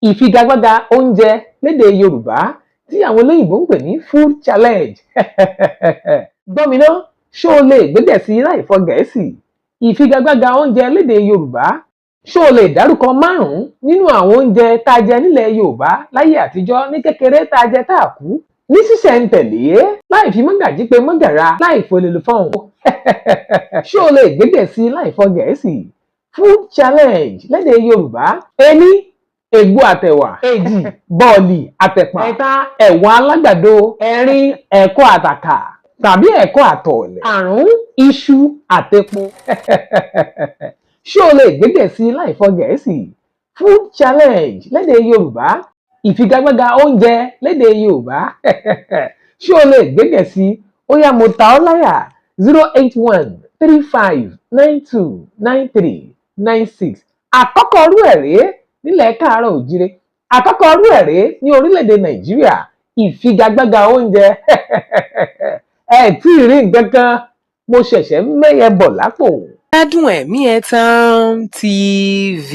ìfigagbága oúnjẹ lédè Yorùbá tí àwọn olóyìnbó ń pè ní food challenge. Gbọ́miná, ṣó o lè gbédè sí láì fọ Gẹ̀ẹ́sì? Ìfigagbága oúnjẹ lédè Yorùbá. Ṣó o lè dárúkọ 5 nínú àwọn oúnjẹ tá a jẹ nílẹ̀ Yorùbá láyé àtijọ́ ní kékeré tá a jẹ tá a kú? Ní ṣísẹ̀ntẹ̀lé, láì fi mọ́gàjí pé mọ́gàra, láì folèlò fọ́hùn. Ṣó o lè gbédè sí láì fọ Gẹ̀ẹ́sì? Food challenge lédè Yorùbá. 1. Ègbò àtẹ̀wà. 2. Bọ̀ọ̀lì àtẹ̀pà. 3. Ẹ̀wà alágbàdo. 4. Ẹ̀kọ àtàkà tàbí ẹ̀kọ àtọ̀ọ̀lẹ̀. 5. Iṣu àtepo. Ṣé o lè gbédè sí láì fọ Gẹ̀ẹ́sì? Food challenge lédè Yorùbá. Ìfigagbága oúnjẹ lédè Yorùbá. Ṣé o lè gbédè sí? Ó yá, mo ta ọ́ láyà. 08135929396. Àkọ́kọ́ ọrú ẹ̀ rèé nílẹ̀ káàárọ̀ òjíire. Àkọ́kọ́ ọrú ẹ̀ rèé ní orílẹ̀-èdè Nàìjíríà. Ìfigagbága oúnjẹ. Ẹ tí ì rí nǹkan kan, mo ṣẹ̀ṣẹ̀ mẹ́yẹ bọ̀ lápò. Gbádùn Ẹ̀mí Ẹ̀tàn TV.